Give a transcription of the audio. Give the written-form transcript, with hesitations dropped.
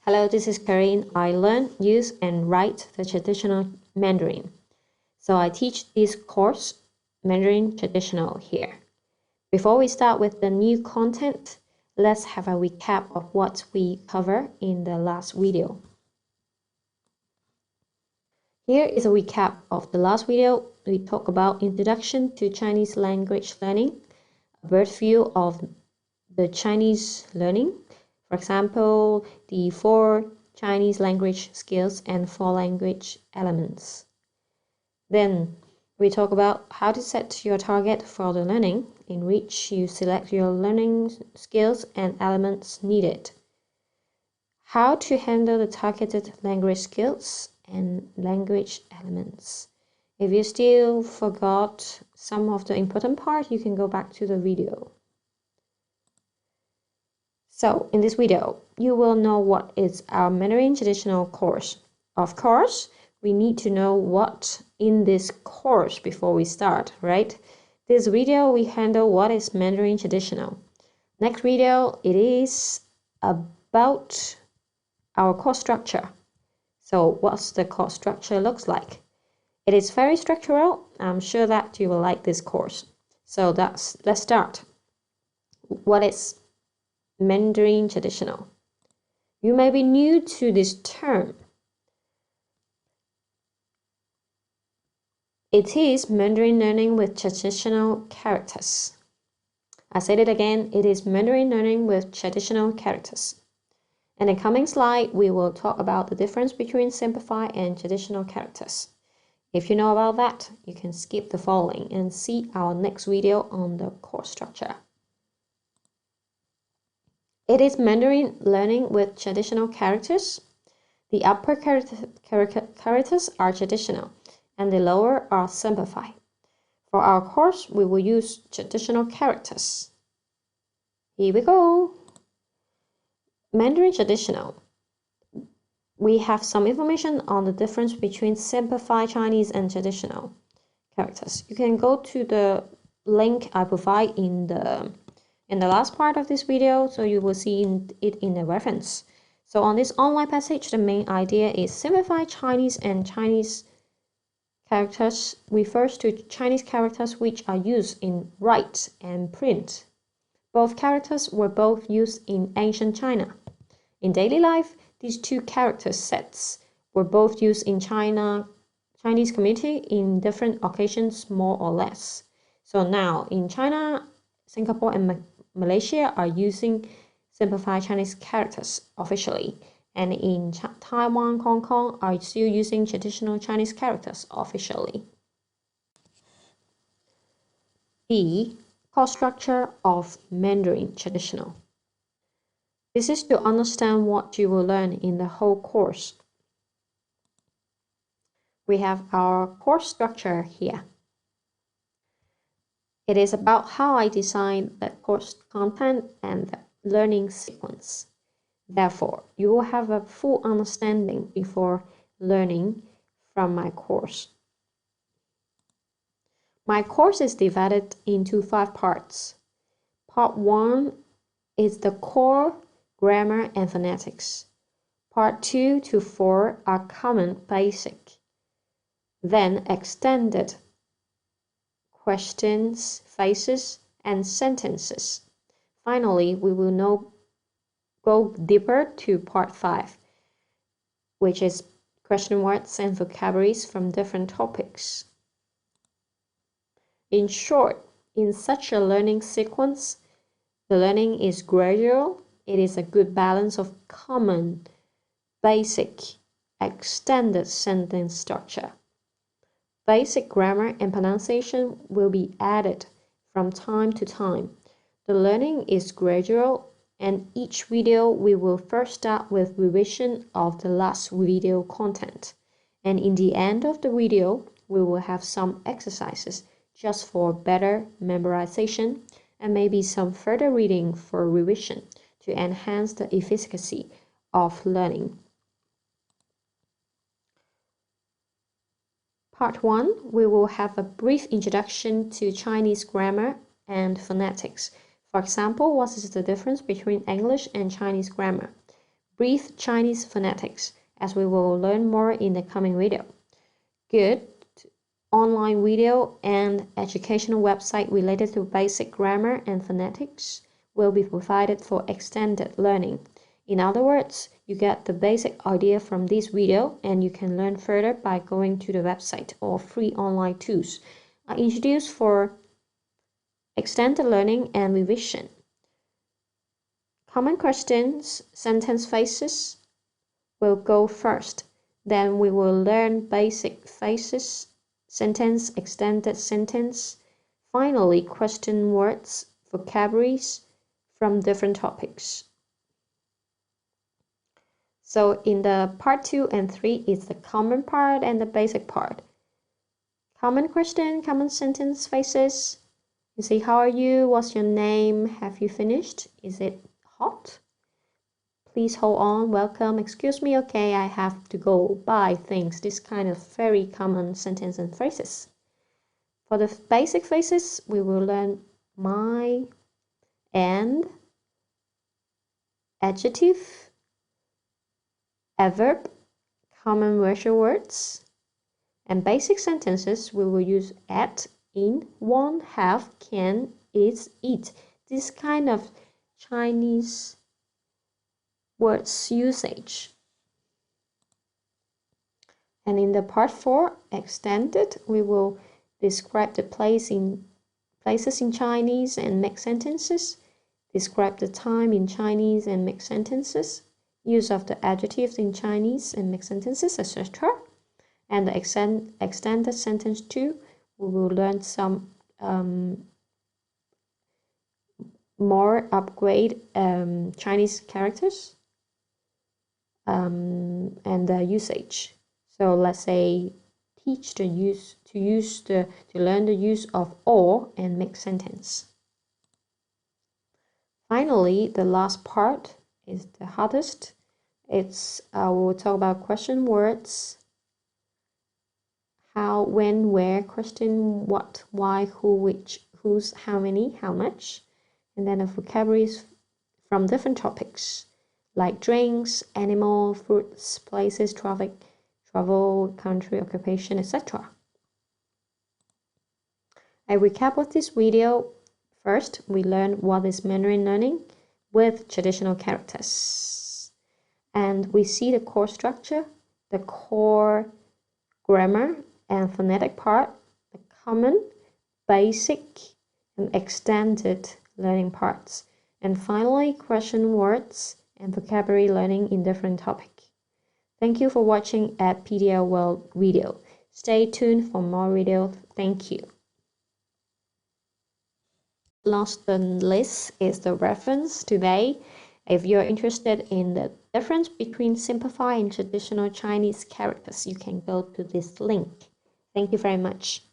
Hello, this is Karin. I learn, use, and write the traditional Mandarin. So I teach this course, Mandarin Traditional, here. Before we start with the new content, let's have a recap of what we covered in the last video. Here is a recap of the last video. We talked about Introduction to Chinese Language Learning, a bird view of the Chinese learning. For example, the 4 Chinese language skills and 4 language elements. Then we talk about how to set your target for the learning, in which you select your learning skills and elements needed. How to handle the targeted language skills and language elements. If you still forgot some of the important part, you can go back to the video. So in this video, you will know what is our Mandarin traditional course. Of course, we need to know what in this course before we start, right? This video, we handle what is Mandarin traditional. Next video, it is about our course structure. So what's the course structure looks like? It is very structural. I'm sure that you will like this course. So let's start. What is Mandarin traditional? You may be new to this term. It is Mandarin learning with traditional characters. I said it again, it is Mandarin learning with traditional characters. In the coming slide, we will talk about the difference between simplified and traditional characters. If you know about that, you can skip the following and see our next video on the course structure. It is Mandarin learning with traditional characters. The upper characters are traditional, and the lower are simplified. For our course, we will use traditional characters. Here we go. Mandarin traditional. We have some information on the difference between simplified Chinese and traditional characters. You can go to the link I provide in the last part of this video, so you will see it in the reference. So on this online passage, the main idea is simplified Chinese and Chinese characters refers to Chinese characters which are used in write and print. Both characters were both used in ancient China. In daily life, these two character sets were both used in Chinese community in different occasions, more or less. So now in China, Singapore and Malaysia are using simplified Chinese characters officially, and in Taiwan, Hong Kong are still using traditional Chinese characters officially. The course structure of Mandarin traditional. This is to understand what you will learn in the whole course. We have our course structure here. It is about how I design the course content and the learning sequence. Therefore, you will have a full understanding before learning from my course. My course is divided into 5 parts. Part 1 is the core, grammar, and phonetics. Part 2 to 4 are common basic. Then extended questions, phrases, and sentences. Finally, we will go deeper to part 5, which is question words and vocabularies from different topics. In short, in such a learning sequence, the learning is gradual. It is a good balance of common, basic, extended sentence structure. Basic grammar and pronunciation will be added from time to time. The learning is gradual, and each video we will first start with revision of the last video content. And in the end of the video, we will have some exercises just for better memorization and maybe some further reading for revision to enhance the efficacy of learning. Part 1, we will have a brief introduction to Chinese grammar and phonetics. For example, what is the difference between English and Chinese grammar? brief Chinese phonetics, as we will learn more in the coming video. Good online video and educational website related to basic grammar and phonetics will be provided for extended learning. In other words, you get the basic idea from this video and you can learn further by going to the website or free online tools are introduced for extended learning and revision. Common questions, sentence phrases will go first. Then we will learn basic phrases, sentence, extended sentence. Finally, question words, vocabularies from different topics. So in the part 2 and 3 is the common part and the basic part. Common question, common sentence phrases. You say, how are you? What's your name? Have you finished? Is it hot? Please hold on. Welcome. Excuse me. Okay, I have to go buy things. This kind of very common sentence and phrases. For the basic phrases, we will learn my and adjective, adverb, common virtual words, and basic sentences. We will use at, in, want, have, can, is, eat. This kind of Chinese words usage. And in the part 4, extended, we will describe the places in Chinese and make sentences, describe the time in Chinese and make sentences, use of the adjectives in Chinese and make sentences, etc. And the extended sentence 2, we will learn some more upgrade Chinese characters and the usage. So let's say teach to learn the use of or and make sentence. Finally, the last part is the hardest. It's we'll talk about question words. How, when, where, question, what, why, who, which, whose, how many, how much. And then the vocabularies from different topics like drinks, animal, fruits, places, traffic, travel, country, occupation, etc. I recap of this video. First, we learn what is Mandarin learning with traditional characters. And we see the core structure, the core grammar and phonetic part, the common, basic, and extended learning parts. And finally, question words and vocabulary learning in different topics. Thank you for watching at PDL World video. Stay tuned for more videos. Thank you. Last but not least is the reference today. If you're interested in the difference between simplified and traditional Chinese characters, you can go to this link. Thank you very much.